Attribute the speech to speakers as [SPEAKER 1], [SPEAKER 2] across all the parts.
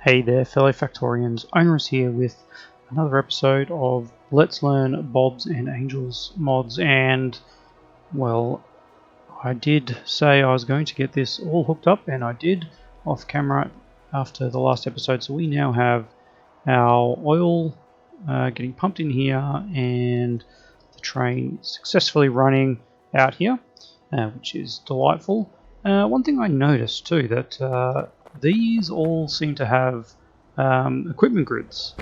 [SPEAKER 1] Hey there, fellow Factorians. Onerous here with another episode of Let's Learn Bobs and Angels mods. And, well, I did say I was going to get this all hooked up, and I did off camera after the last episode. So we now have our oil getting pumped in here, and the train is successfully running out here, which is delightful. One thing I noticed too, that these all seem to have equipment grids,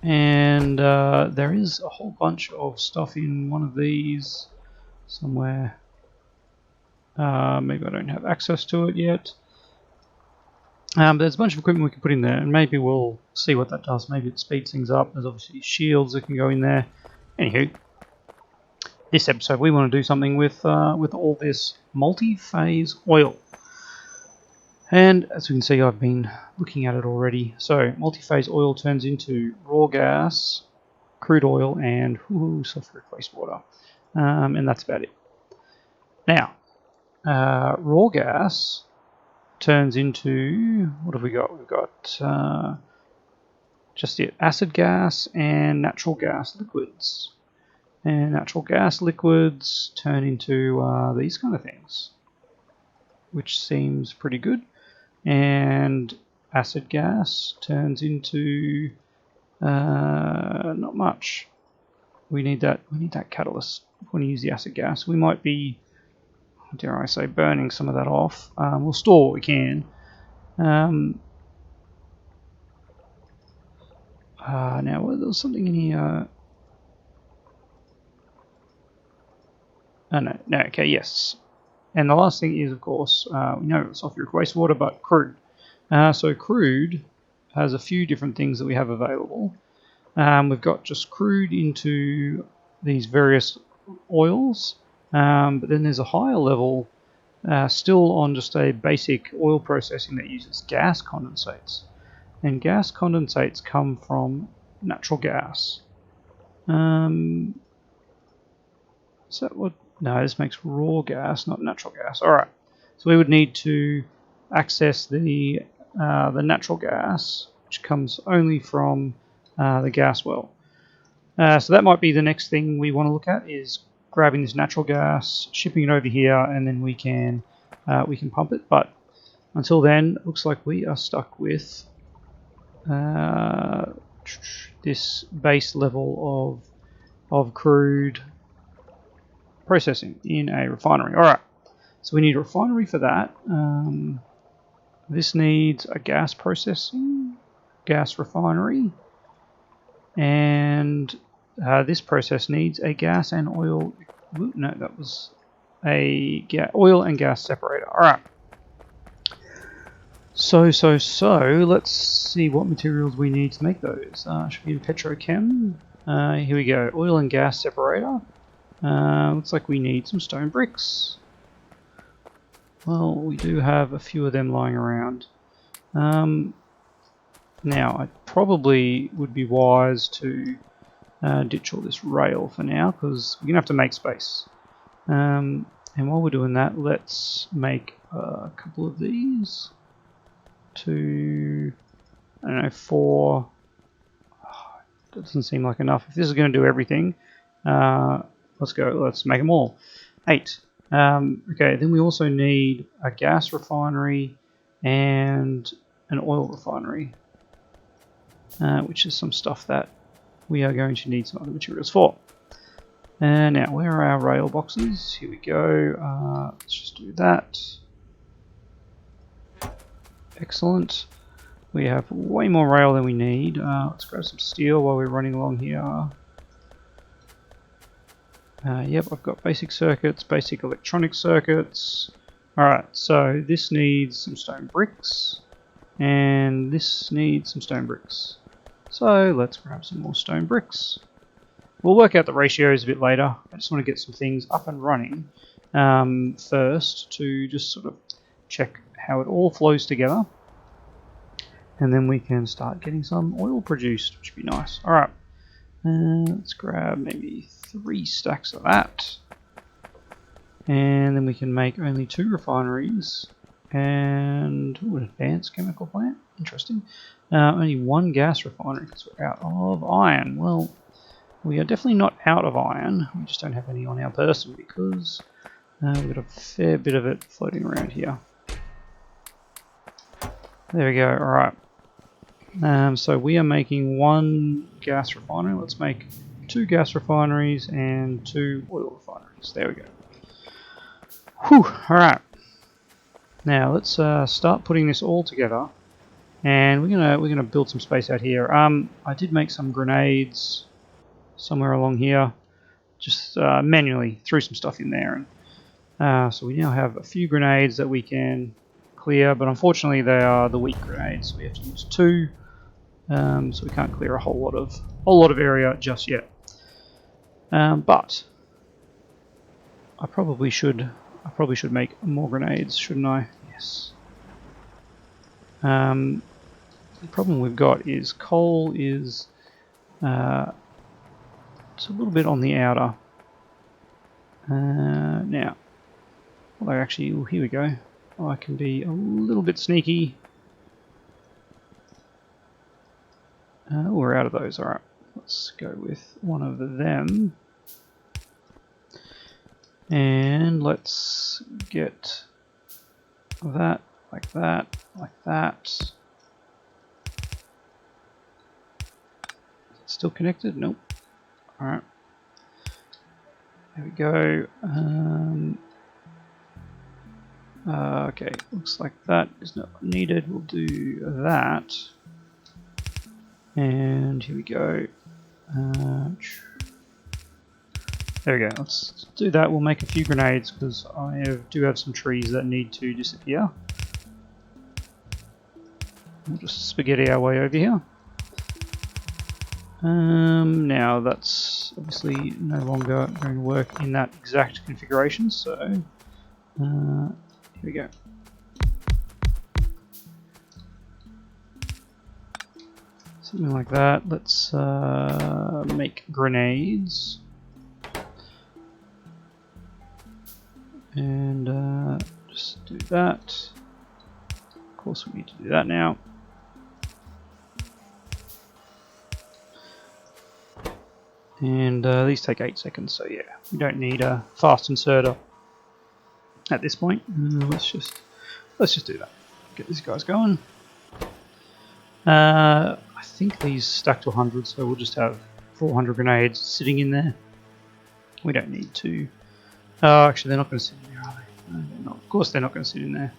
[SPEAKER 1] and there is a whole bunch of stuff in one of these somewhere. Maybe I don't have access to it yet. But there's a bunch of equipment we can put in there, and maybe we'll see what that does. Maybe it speeds things up. There's obviously shields that can go in there. Anywho, this episode we want to do something with all this multi-phase oil. And as we can see, I've been looking at it already. So multi-phase oil turns into raw gas, crude oil, and sulfuric wastewater. And that's about it. Now, raw gas turns into, what have we got? We've got just the acid gas and natural gas liquids. And natural gas liquids turn into these kind of things, which seems pretty good. And acid gas turns into not much. We need that catalyst. We want to use the acid gas. We might be, dare I say, burning some of that off. We'll store what we can. Now there was something in here. Oh no, okay, yes. And the last thing is, of course, we know sulfuric wastewater, but crude. So crude has a few different things that we have available. We've got just crude into these various oils, but then there's a higher level still on just a basic oil processing that uses gas condensates. And gas condensates come from natural gas. Is that what? No, this makes raw gas, not natural gas. All right, so we would need to access the natural gas, which comes only from the gas well. So that might be the next thing we want to look at, is grabbing this natural gas, shipping it over here, and then we can pump it. But until then, it looks like we are stuck with this base level of crude processing in a refinery. Alright, so we need a refinery for that. This needs a gas refinery, and this process needs a gas and oil. No, that was a oil and gas separator. Alright, so let's see what materials we need to make those. Should be in Petrochem. Here we go, oil and gas separator. Looks like we need some stone bricks. Well, we do have a few of them lying around. Now, I probably would be wise to ditch all this rail for now, because we're going to have to make space. And while we're doing that, let's make a couple of these. I don't know, 4. That doesn't seem like enough. If this is going to do everything, let's go. Let's make them all. 8. Okay, then we also need a gas refinery and an oil refinery, which is some stuff that we are going to need some other materials for. And now, where are our rail boxes? Here we go. Let's just do that. Excellent. We have way more rail than we need. Let's grab some steel while we're running along here. Yep, I've got basic circuits, basic electronic circuits. Alright, so this needs some stone bricks, and this needs some stone bricks. So let's grab some more stone bricks. We'll work out the ratios a bit later. I just want to get some things up and running first, to just sort of check how it all flows together. And then we can start getting some oil produced, which would be nice. Alright, let's grab maybe 3 stacks of that, and then we can make only 2 refineries, And an advanced chemical plant. Interesting. Only one gas refinery because we're out of iron. Well, we are definitely not out of iron. We just don't have any on our person because we've got a fair bit of it floating around here. There we go. Alright. So we are making one gas refinery. Let's make 2 gas refineries and 2 oil refineries. There we go. Whew. Alright. Now let's start putting this all together, and we're gonna build some space out here. I did make some grenades somewhere along here, just manually threw some stuff in there, and so we now have a few grenades that we can clear, but unfortunately they are the weak grenades, so we have to use 2. So we can't clear a whole lot of area just yet. But I probably should make more grenades, shouldn't I? Yes. The problem we've got is coal is it's a little bit on the outer. Now, although actually, oh, here we go. I can be a little bit sneaky. We're out of those. All right, let's go with one of them. And let's get that, like that, like that. Is it still connected? Nope. Alright. There we go. Okay, looks like that is not needed. We'll do that. And here we go. There we go, let's do that. We'll make a few grenades because I do have some trees that need to disappear. We'll just spaghetti our way over here. Now that's obviously no longer going to work in that exact configuration, so here we go. Something like that. Let's make grenades. And just do that. Of course we need to do that now. And these take 8 seconds, so yeah, we don't need a fast inserter at this point. Let's just do that. Get these guys going. I think these stack to 100, so we'll just have 400 grenades sitting in there. We don't need to. Oh, actually, they're not going to sit in there, are they? No, they're not. Of course, they're not going to sit in there.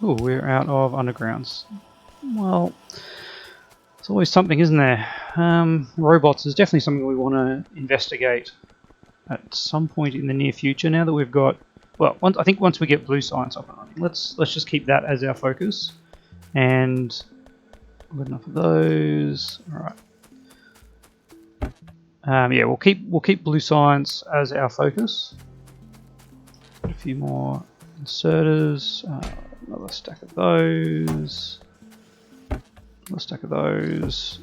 [SPEAKER 1] Oh, we're out of undergrounds. Well, it's always something, isn't there? Robots is definitely something we want to investigate at some point in the near future. Now that we've got, well, I think once we get blue science up and running, let's just keep that as our focus. And we've got enough of those. All right. Yeah, we'll keep blue science as our focus. Got a few more inserters. Another stack of those. Another stack of those.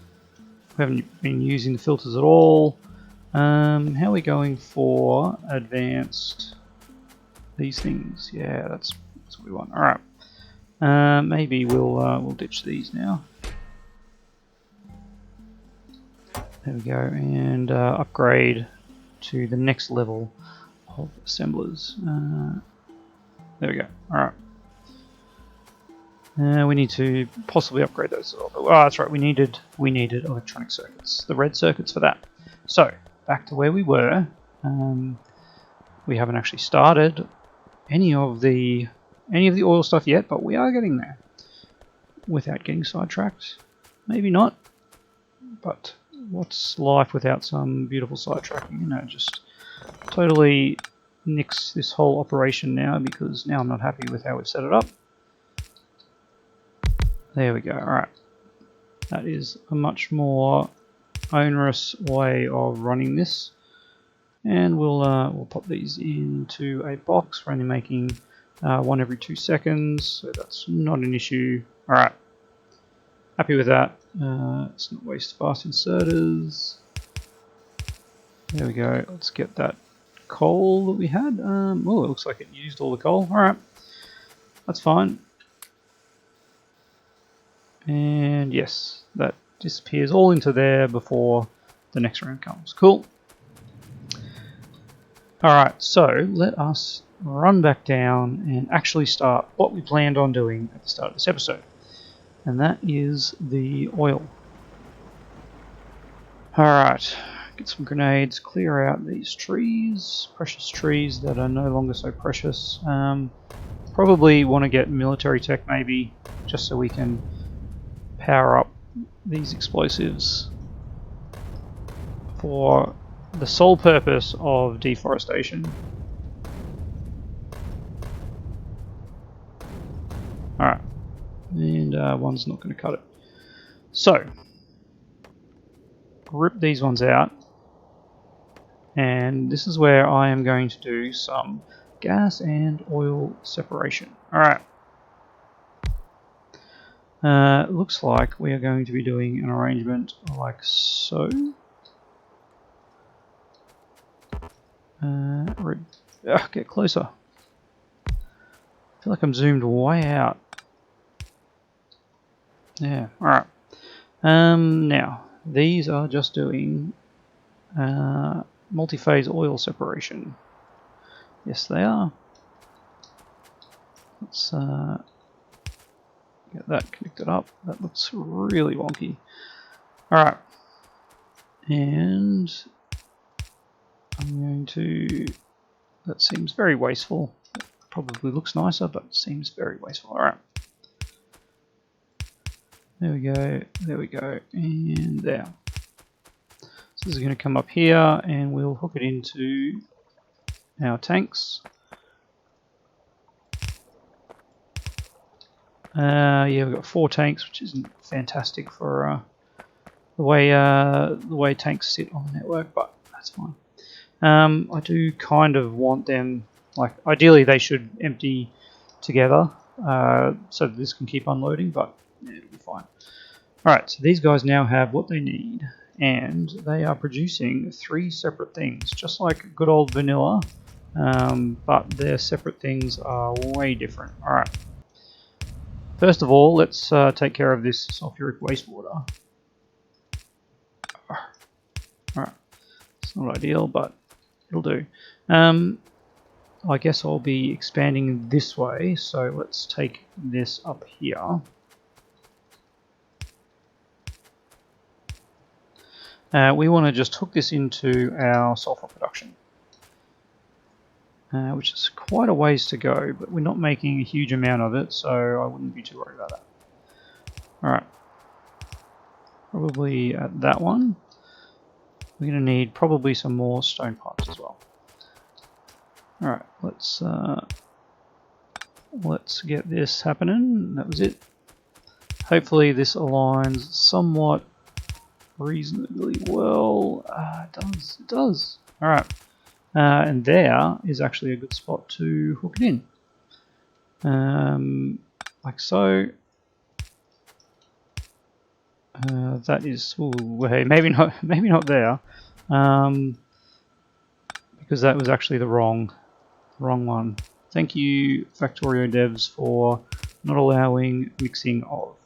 [SPEAKER 1] We haven't been using the filters at all. How are we going for advanced these things? Yeah, that's what we want. All right. Maybe we'll ditch these now. There we go, and upgrade to the next level of assemblers. There we go. All right. We need to possibly upgrade those. Oh, that's right. We needed electronic circuits, the red circuits for that. So back to where we were. We haven't actually started any of the oil stuff yet, but we are getting there without getting sidetracked. Maybe not, but what's life without some beautiful sidetracking? You know, just totally nix this whole operation now because now I'm not happy with how we've set it up. There we go. All right, that is a much more onerous way of running this, and we'll pop these into a box. We're only making one every 2 seconds, so that's not an issue. All right, happy with that. Let's not waste fast inserters. There we go. Let's get that coal that we had. Oh, it looks like it used all the coal. Alright, that's fine. And yes, that disappears all into there before the next round comes. Cool. Alright, so let us run back down and actually start what we planned on doing at the start of this episode. And that is the oil. Alright, get some grenades, clear out these trees, precious trees that are no longer so precious. Probably want to get military tech maybe, just so we can power up these explosives for the sole purpose of deforestation. Alright, and one's not going to cut it. So, rip these ones out, and this is where I am going to do some gas and oil separation. Alright. Looks like we are going to be doing an arrangement like so. Get closer. I feel like I'm zoomed way out. Yeah, alright. Now, these are just doing multi-phase oil separation. Yes, they are. Let's get that connected up. That looks really wonky. Alright. And I'm going to... That seems very wasteful. It probably looks nicer, but seems very wasteful. Alright. There we go, and there. So this is going to come up here, and we'll hook it into our tanks. Yeah, we've got 4 tanks, which isn't fantastic for the way tanks sit on the network, but that's fine. I do kind of want them, like, ideally they should empty together, so that this can keep unloading, but yeah, it'll be fine. Alright, so these guys now have what they need, and they are producing 3 separate things, just like good old vanilla, but their separate things are way different. Alright, first of all, let's take care of this sulfuric wastewater. Alright, it's not ideal, but it'll do. I guess I'll be expanding this way, so let's take this up here. We want to just hook this into our sulfur production, which is quite a ways to go, but we're not making a huge amount of it, so I wouldn't be too worried about that. Alright, probably at that one. We're going to need probably some more stone pipes as well. Alright, let's get this happening. That was it. Hopefully this aligns somewhat reasonably well. It does. Alright. And there is actually a good spot to hook it in. Like so. That is, ooh, hey, maybe not there. Because that was actually the wrong one. Thank you, Factorio devs, for not allowing mixing of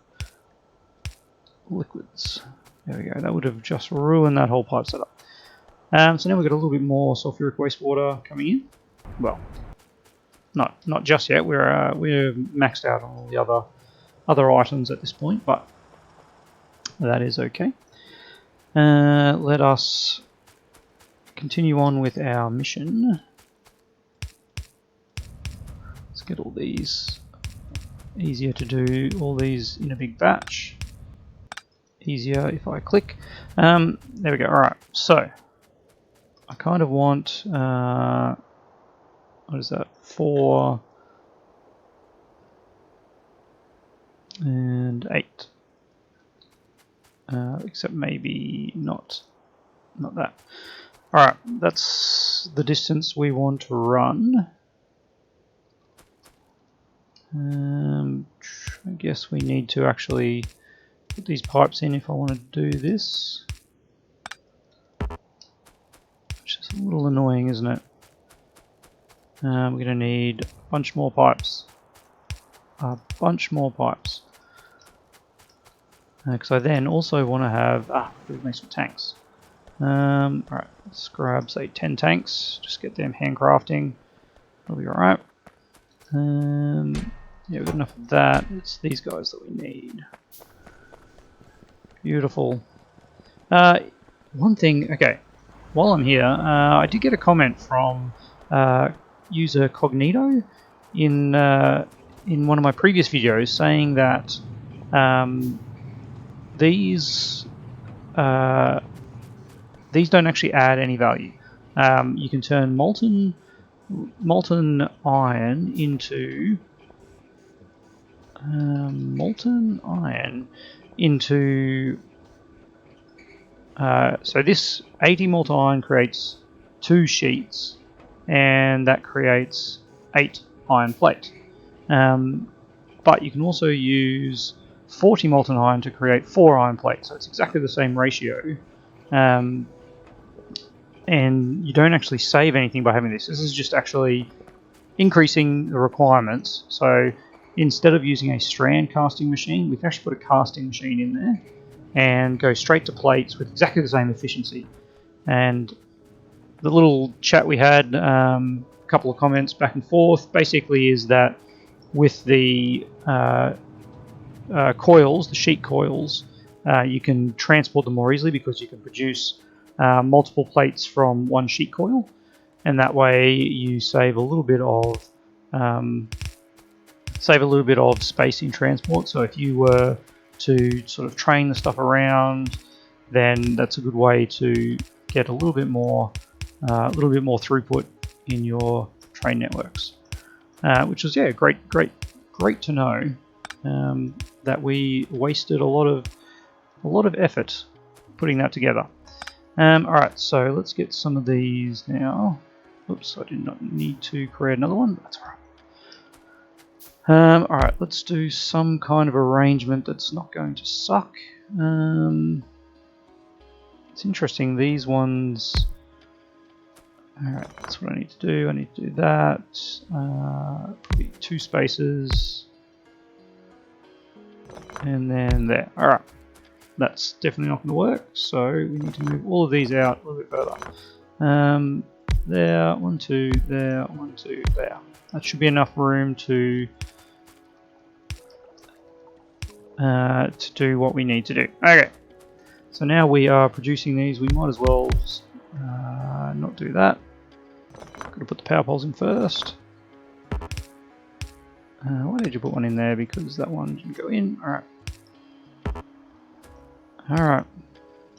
[SPEAKER 1] liquids. There we go. That would have just ruined that whole pipe setup. So now we've got a little bit more sulfuric wastewater coming in. Well, not just yet. We're maxed out on all the other items at this point, but that is okay. Let us continue on with our mission. Let's get all these. Easier to do all these in a big batch. Easier if I click. There we go. Alright, so I kind of want what is that? 4 and 8. Except maybe not that. Alright, that's the distance we want to run. I guess we need to actually put these pipes in if I want to do this. Which is a little annoying, isn't it? We're going to need a bunch more pipes. A bunch more pipes. Because I then also want to have... we'll make some tanks. Alright, let's grab, say, 10 tanks. Just get them handcrafting. That'll be alright. Yeah, we've got enough of that. It's these guys that we need. Beautiful. One thing, okay, while I'm here, I did get a comment from user Cognito in one of my previous videos saying that these don't actually add any value. You can turn molten iron into so this 80 molten iron creates 2 sheets, and that creates 8 iron plate. But you can also use 40 molten iron to create 4 iron plates, so it's exactly the same ratio. And you don't actually save anything by having this. This is just actually increasing the requirements. So instead of using a strand casting machine, we can actually put a casting machine in there and go straight to plates with exactly the same efficiency. And the little chat we had, a couple of comments back and forth, basically is that with the coils, the sheet coils, you can transport them more easily because you can produce multiple plates from one sheet coil, and that way you save a little bit of space in transport. So if you were to sort of train the stuff around, then that's a good way to get a little bit more throughput in your train networks, which is great to know that we wasted a lot of effort putting that together. Alright, so let's get some of these now. Oops, I did not need to create another one. That's alright. Alright, let's do some kind of arrangement that's not going to suck. It's interesting, these ones... Alright, that's what I need to do. I need to do that. Probably 2 spaces. And then there. Alright. That's definitely not going to work, so we need to move all of these out a little bit further. There, 1, 2, there, 1, 2, there. That should be enough room to do what we need to do. Okay, so now we are producing these. We might as well not do that. Got to put the power poles in first. Why did you put one in there? Because that one didn't go in. Alright. Alright.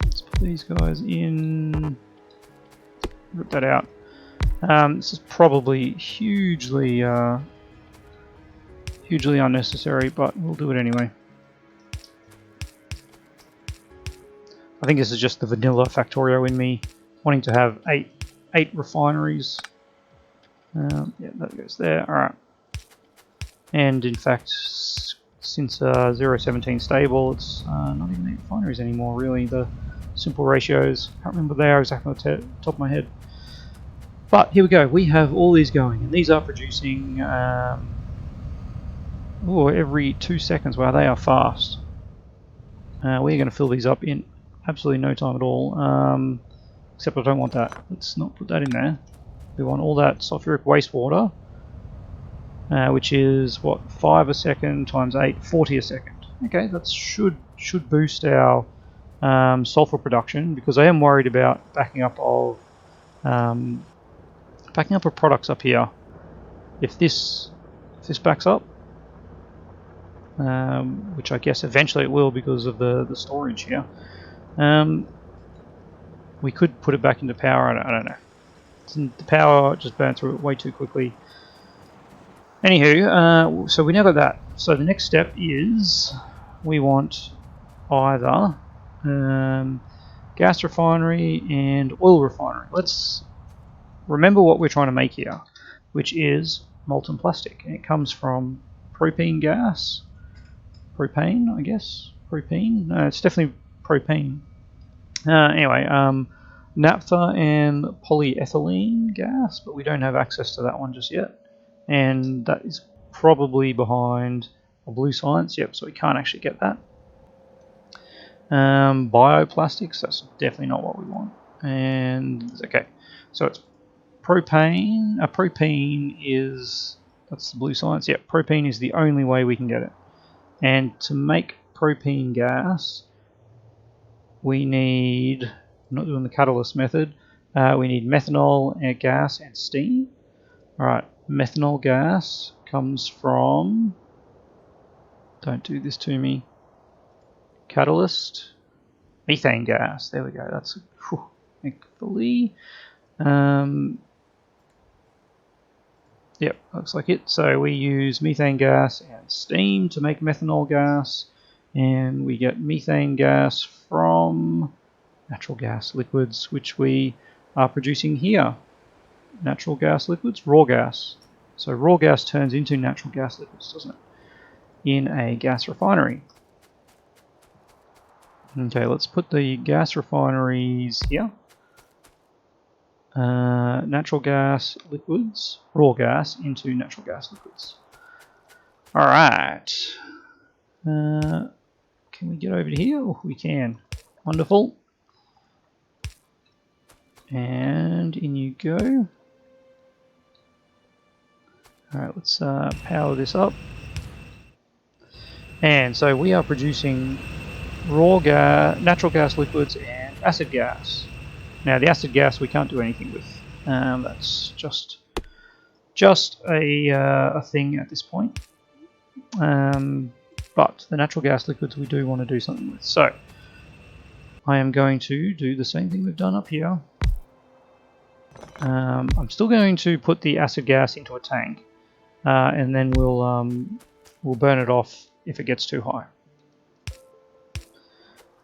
[SPEAKER 1] Let's put these guys in. Rip that out. This is probably hugely unnecessary, but we'll do it anyway. I think this is just the vanilla Factorio in me wanting to have eight refineries. Yeah, that goes there. Alright. And in fact, since 0.17 stable, it's not even 8 refineries anymore, really. The simple ratios, can't remember they are exactly off the top of my head. But here we go, we have all these going, and these are producing every 2 seconds. Wow, they are fast. We're going to fill these up in absolutely no time at all, except I don't want that. Let's not put that in there. We want all that sulfuric wastewater, which is what, 5 a second times 8, 40 a second. Okay, that should boost our sulfur production, because I am worried about backing up of products up here. If this backs up, which I guess eventually it will because of the storage here, we could put it back into power. I don't know. The power just burned through it way too quickly. Anywho, so we now got that. So the next step is we want either gas refinery and oil refinery. Let's remember what we're trying to make here, which is molten plastic. And it comes from propane gas. Propane, I guess. Propene? No, it's definitely propane. Anyway, naphtha and polyethylene gas, but we don't have access to that one just yet. And that is probably behind a blue science, yep, so we can't actually get that. Bioplastics, that's definitely not what we want. And, okay, so it's propane. Propene is, that's the blue science, yep, propene is the only way we can get it. And to make propene gas, we need, I'm not doing the catalyst method, we need methanol, gas, and steam. Alright, methanol gas comes from, don't do this to me, catalyst, methane gas, there we go, that's, thankfully. Yep, looks like it. So we use methane gas and steam to make methanol gas, and we get methane gas from natural gas liquids, which we are producing here. Natural gas liquids, raw gas. So raw gas turns into natural gas liquids, doesn't it? In a gas refinery. Okay, let's put the gas refineries here. Natural gas liquids, raw gas into natural gas liquids. Alright. Can we get over to here? Oh, we can. Wonderful. And in you go. Alright, let's power this up. And so we are producing raw gas, natural gas liquids and acid gas. Now the acid gas we can't do anything with. That's just a thing at this point. But the natural gas liquids we do want to do something with. So I am going to do the same thing we've done up here. I'm still going to put the acid gas into a tank, and then we'll burn it off if it gets too high.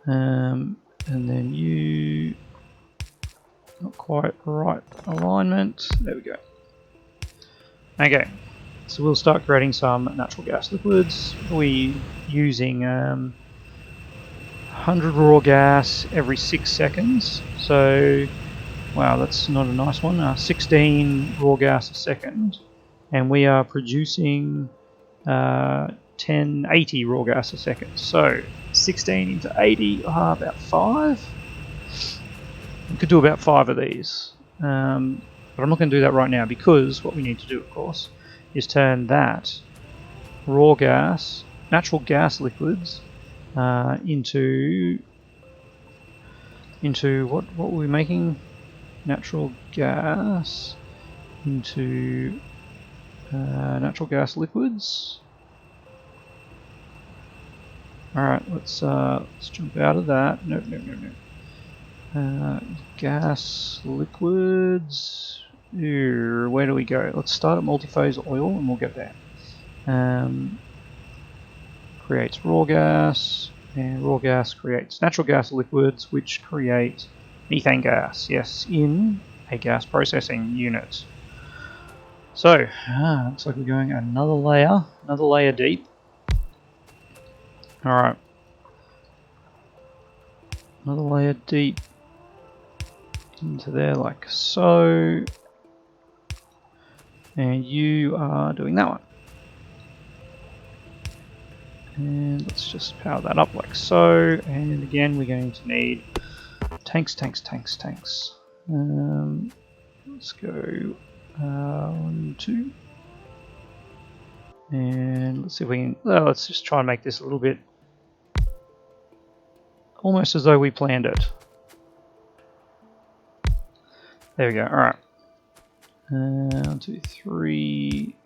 [SPEAKER 1] And then you, not quite right alignment. There we go. Okay, so we'll start creating some natural gas liquids. We're using 100 raw gas every 6 seconds. So, wow, that's not a nice one. 16 raw gas a second, and we are producing 80 raw gas a second. So 16 into 80, about 5. We could do about 5 of these. But I'm not going to do that right now, because what we need to do, of course, is turn that raw gas, natural gas liquids, into what were we making? Natural gas into natural gas liquids. Alright, let's jump out of that. No. Gas liquids. Where do we go? Let's start at multi-phase oil and we'll get there. Creates raw gas, and raw gas creates natural gas liquids, which create methane gas. Yes, in a gas processing unit. So, looks like we're going another layer deep. Alright. Another layer deep into there like so. And you are doing that one. And let's just power that up like so. And again, we're going to need tanks. Let's go 1, 2. And let's see if we can, let's just try and make this a little bit almost as though we planned it. There we go, alright. 1, 2, 3.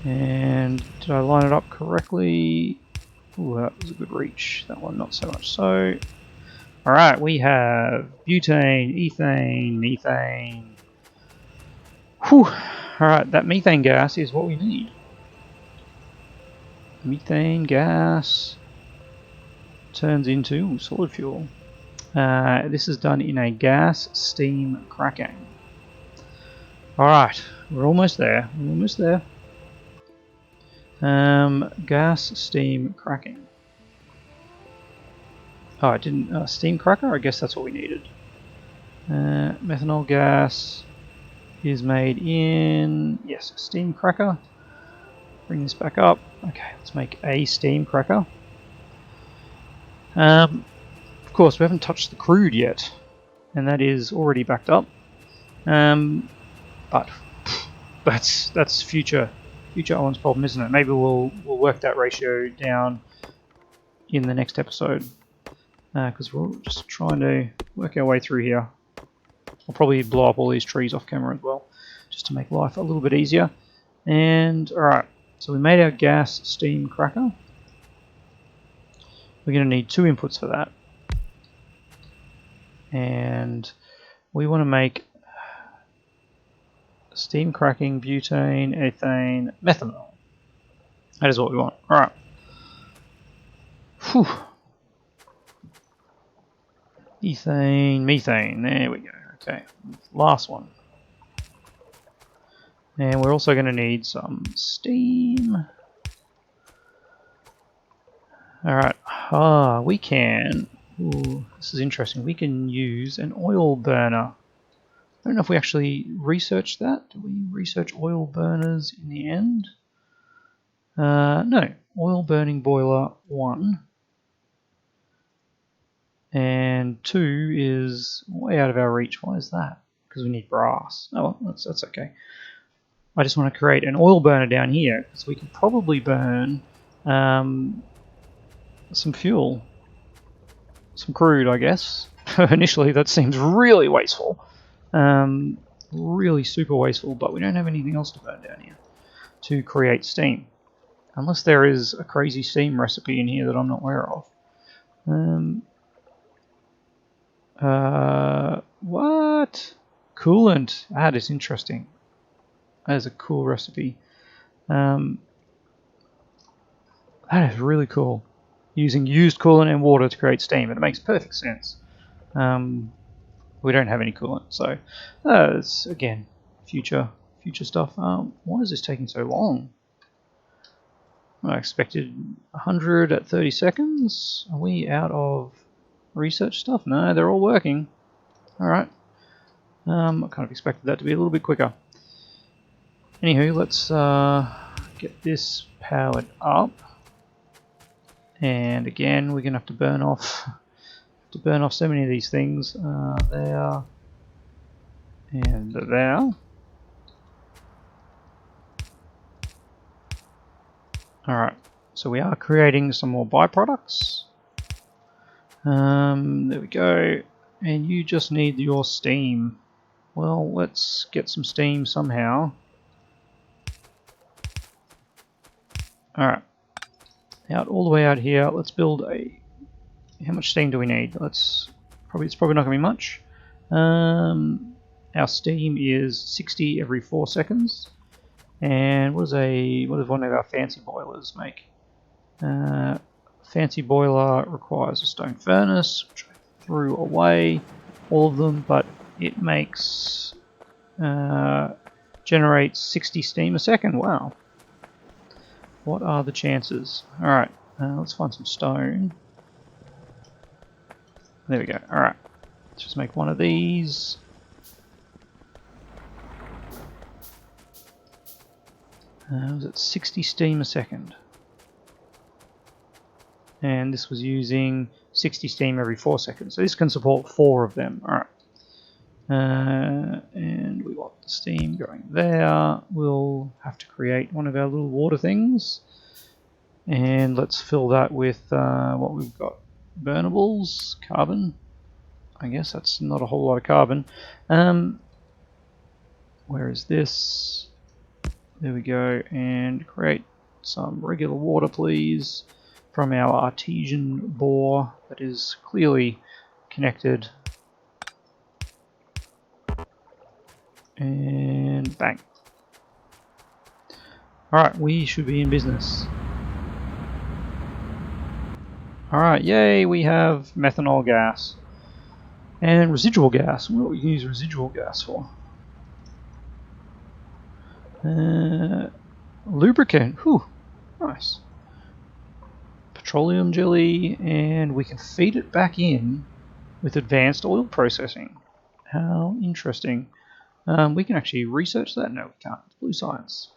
[SPEAKER 1] And did I line it up correctly? Ooh, that was a good reach. That one not so much so. Alright, we have butane, ethane, methane. Whew. Alright, that methane gas is what we need. Methane gas turns into solid fuel. This is done in a gas steam cracking. Alright, we're almost there. Gas steam cracking. Oh, I didn't. Steam cracker? I guess that's what we needed. Methanol gas is made in... Yes, steam cracker. Bring this back up. Okay, let's make a steam cracker. Of course, we haven't touched the crude yet, and that is already backed up. But that's future Owen's problem, isn't it? Maybe we'll work that ratio down in the next episode, because we're just trying to work our way through here. I'll probably blow up all these trees off camera as well, just to make life a little bit easier. And alright, so we made our gas steam cracker. We're going to need 2 inputs for that. And we want to make steam cracking, butane, ethane, methanol. That is what we want. Alright. Whew. Ethane, methane. There we go. Okay. Last one. And we're also going to need some steam. Alright. We can... Ooh, this is interesting. We can use an oil burner. I don't know if we actually researched that. Did we research oil burners in the end? No. Oil burning boiler 1. And 2 is way out of our reach. Why is that? Because we need brass. Oh, well, that's okay. I just want to create an oil burner down here, because we can probably burn some fuel. Some crude, I guess. Initially, that seems really wasteful. Really super wasteful, but we don't have anything else to burn down here to create steam. Unless there is a crazy steam recipe in here that I'm not aware of. What? Coolant. That is interesting. That is a cool recipe. That is really cool. Using used coolant and water to create steam. It makes perfect sense. We don't have any coolant, so it's again future stuff. Why is this taking so long? I expected 100 at 30 seconds. Are we out of research stuff? No, they're all working. Alright. I kind of expected that to be a little bit quicker. Anywho, let's get this powered up. And again, we're going to have to burn off so many of these things. There and there. Alright, so we are creating some more byproducts. There we go. And you just need your steam. Well, let's get some steam somehow. Alright. Out all the way out here, let's build a... How much steam do we need? It's probably not going to be much. Our steam is 60 every 4 seconds. And what does one of our fancy boilers make? Fancy boiler requires a stone furnace, which I threw away all of them, but it makes generates 60 steam a second. Wow. What are the chances? Alright, let's find some stone. There we go. Alright, let's just make one of these. Was it 60 steam a second? And this was using 60 steam every 4 seconds. So this can support 4 of them. Alright. And we want the steam going there. We'll have to create one of our little water things. And let's fill that with what we've got. Burnables, carbon. I guess that's not a whole lot of carbon. Where is this? There we go. And create some regular water, please, from our artesian bore that is clearly connected. And bang. Alright, we should be in business. Alright, yay, we have methanol gas. And residual gas. What do we use residual gas for? Lubricant. Whew, nice. petroleum jelly, and we can feed it back in with advanced oil processing. How interesting. We can actually research that. No, we can't. It's blue science.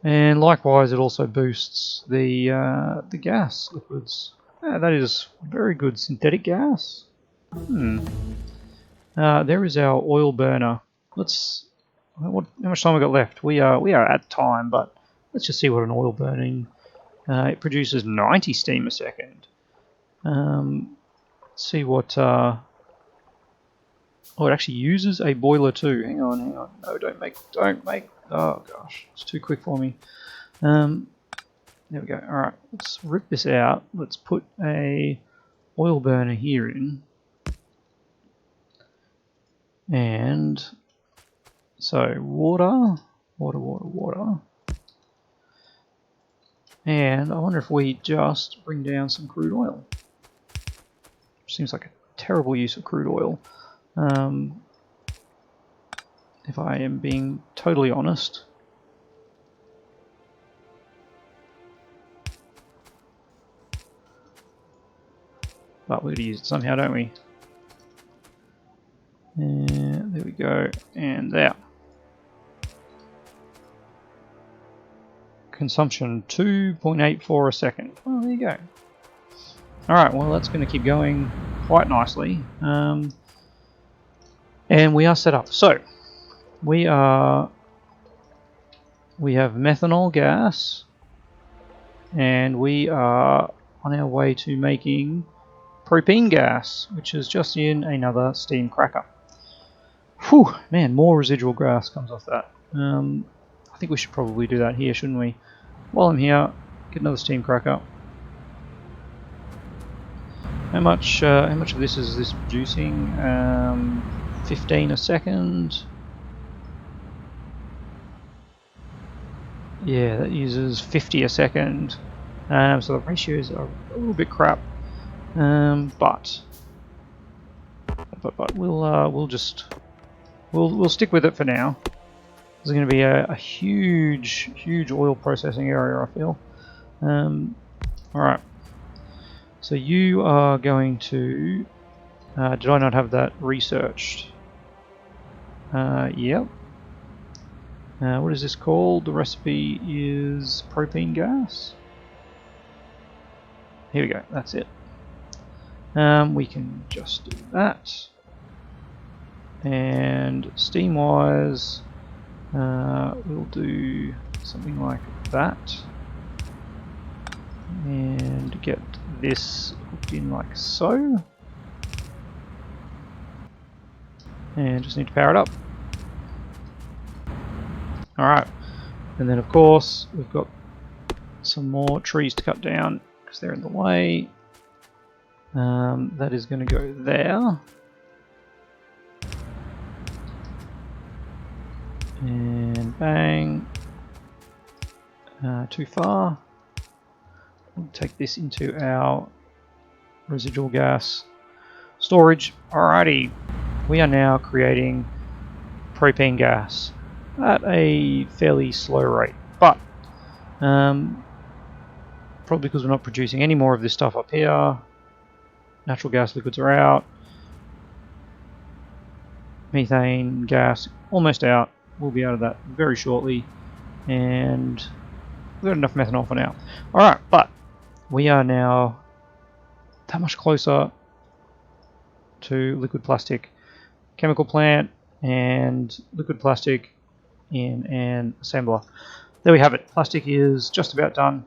[SPEAKER 1] And likewise, it also boosts the gas liquids. That is very good synthetic gas. There is our oil burner. How much time we got left? We are at time, but let's just see what an oil burning. It produces 90 steam a second. Let's see what. Oh, it actually uses a boiler too. Hang on. No, don't make. Oh gosh, it's too quick for me. There we go. All right, let's rip this out. Let's put a oil burner here in, and so water. And I wonder if we just bring down some crude oil. Seems like a terrible use of crude oil. If I am being totally honest. But we're going to use it somehow, don't we? And there we go. And there. Consumption 2.84 a second. Well, there you go. Alright, well that's going to keep going quite nicely. And we are set up. So, we have methanol gas, and we are on our way to making propane gas, which is just in another steam cracker. Whew, man, more residual gas comes off that. I think we should probably do that here, shouldn't we? While I'm here, get another steam cracker. How much of this is this producing? 15 a second. Yeah, that uses 50 a second. So the ratios are a little bit crap. But we'll stick with it for now. There's going to be a huge oil processing area, I feel. Alright. So you are going to... did I not have that researched? Yep. What is this called? The recipe is propane gas. Here we go, that's it. We can just do that. And steam-wise, we'll do something like that. And get this hooked in like so. And just need to power it up. Alright, and then of course we've got some more trees to cut down because they're in the way. That is going to go there. And bang. Too far. We'll take this into our residual gas storage. Alrighty, we are now creating propane gas at a fairly slow rate, but probably because we're not producing any more of this stuff up here. Natural gas liquids are out. Methane gas almost out. We'll be out of that very shortly, and we've got enough methanol for now. Alright, but we are now that much closer to liquid plastic chemical plant and liquid plastic in an assembler. There we have it. Plastic is just about done.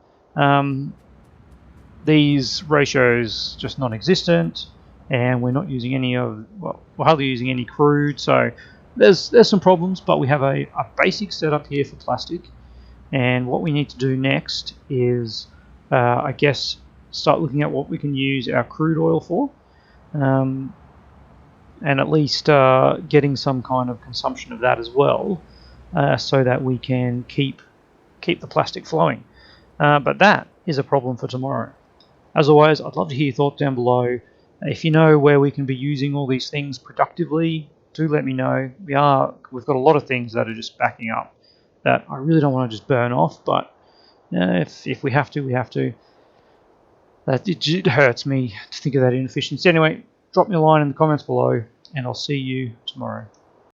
[SPEAKER 1] These ratios just non-existent, and we're not using any of, well, we're hardly using any crude, so there's some problems, but we have a basic setup here for plastic, and what we need to do next is I guess start looking at what we can use our crude oil for, and at least getting some kind of consumption of that as well, so that we can keep the plastic flowing. But that is a problem for tomorrow. As always, I'd love to hear your thoughts down below. If you know where we can be using all these things productively, do let me know. We've got a lot of things that are just backing up that I really don't want to just burn off, but if we have to, we have to. It hurts me to think of that inefficiency. Anyway, drop me a line in the comments below, and I'll see you tomorrow.